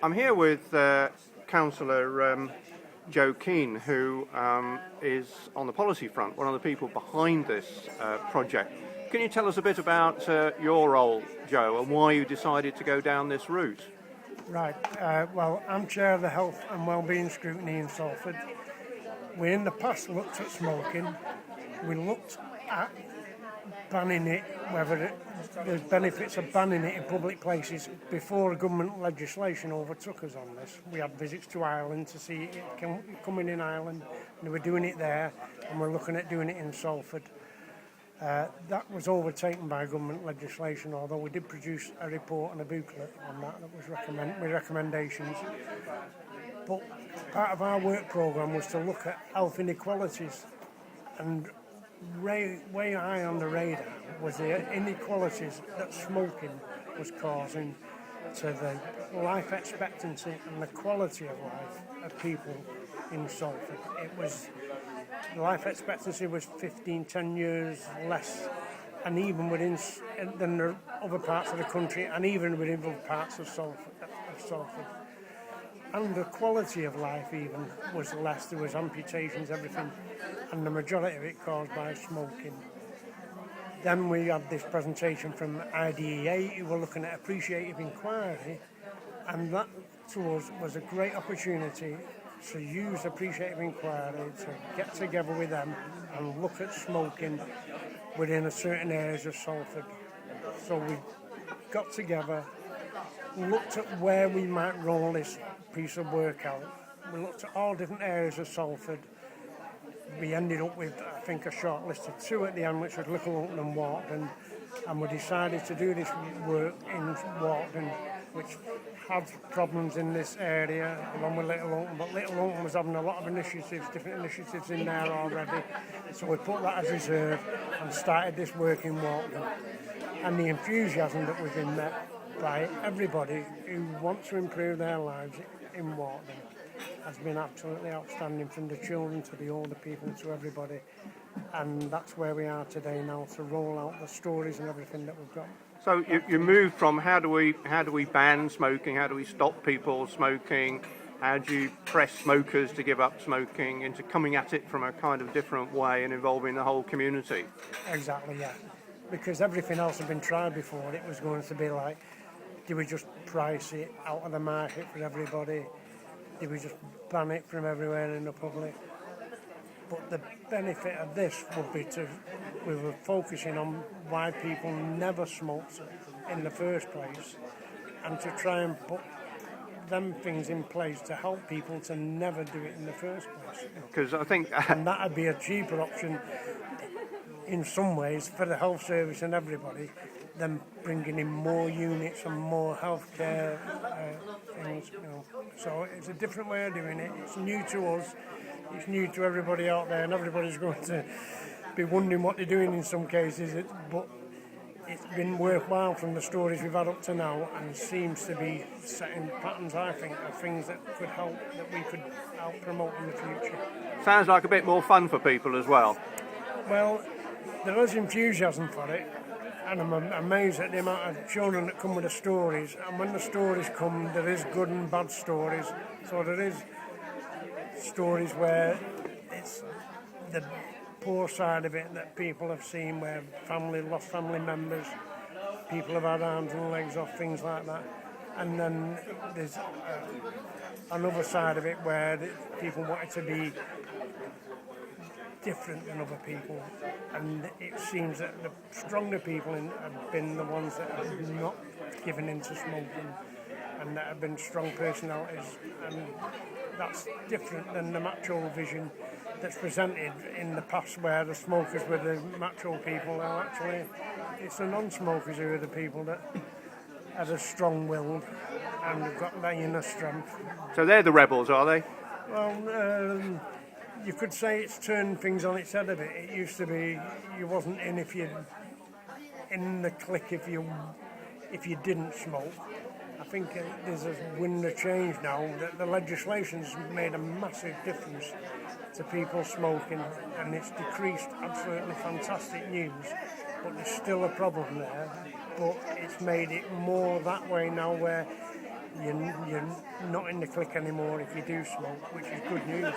I'm here with Councillor Joe Kean, who is on the policy front, one of the people behind this project. Can you tell us a bit about your role, Joe, and why you decided to go down this route? Right, well, I'm Chair of the Health and Wellbeing Scrutiny in Salford. We in the past looked at smoking. We looked at banning it, whether there's benefits of banning it in public places before government legislation overtook us on this. We had visits to Ireland to see it coming in Ireland, and they were doing it there, and we're looking at doing it in Salford. That was overtaken by government legislation, although we did produce a report and a booklet on that was with recommendations. But part of our work programme was to look at health inequalities, and way high on the radar was the inequalities that smoking was causing to the life expectancy and the quality of life of people in Salford. The life expectancy was 10 years less, and even than the other parts of the country, and even within other parts of Salford. And the quality of life even was less. There was amputations, everything, and the majority of it caused by smoking. Then we had this presentation from IDEA, who were looking at appreciative inquiry, and that to us was a great opportunity to use appreciative inquiry to get together with them and look at smoking within a certain areas of Salford. So we got together, looked at where we might roll this piece of work out. We looked at all different areas of Salford. We ended up with, I think, a short list of 2 at the end, which was Little Oulton and Warton, and we decided to do this work in Warton, which had problems in this area, along with Little Oulton, but Little Oulton was having a lot of initiatives, different initiatives in there already, so we put that as reserve and started this work in Warton. And the enthusiasm that we've been met by everybody who wants to improve their lives in Warton has been absolutely outstanding, from the children to the older people to everybody, and that's where we are today now, to roll out the stories and everything that we've got. So you moved from how do we ban smoking, how do we stop people smoking, how do you press smokers to give up smoking, into coming at it from a kind of different way and involving the whole community. Exactly, yeah, because everything else had been tried before. It was going to be like, do we just price it out of the market for everybody? Do we just ban it from everywhere in the public? But the benefit of this would be we were focusing on why people never smoked in the first place, and to try and put them things in place to help people to never do it in the first place. Because I think... and that would be a cheaper option in some ways for the health service and everybody than bringing in more units and more healthcare things. So it's a different way of doing it. It's new to us. It's new to everybody out there, and everybody's going to be wondering what they're doing in some cases. But it's been worthwhile from the stories we've had up to now, and seems to be setting patterns, I think, of things that could help, that we could help promote in the future. Sounds like a bit more fun for people as well. Well, there is enthusiasm for it, and I'm amazed at the amount of children that come with the stories. And when the stories come, there is good and bad stories. So there is stories where it's the poor side of it that people have seen, where lost family members, people have had arms and legs off, things like that. And then there's another side of it where people wanted to be different than other people, and it seems that the stronger people have been the ones that have not given in to smoking, and that have been strong personalities, and that's different than the macho vision that's presented in the past, where the smokers were the macho people. Now actually it's the non-smokers who are the people that are strong-willed and have got that inner strength. So they're the rebels, are they? Well, you could say it's turned things on its head a bit. It used to be you wasn't in in the clique if you didn't smoke. I think there's a wind of change now, that the legislation's made a massive difference to people smoking, and it's decreased. Absolutely fantastic news, but there's still a problem there. But it's made it more that way now, where you're not in the click anymore if you do smoke, which is good news.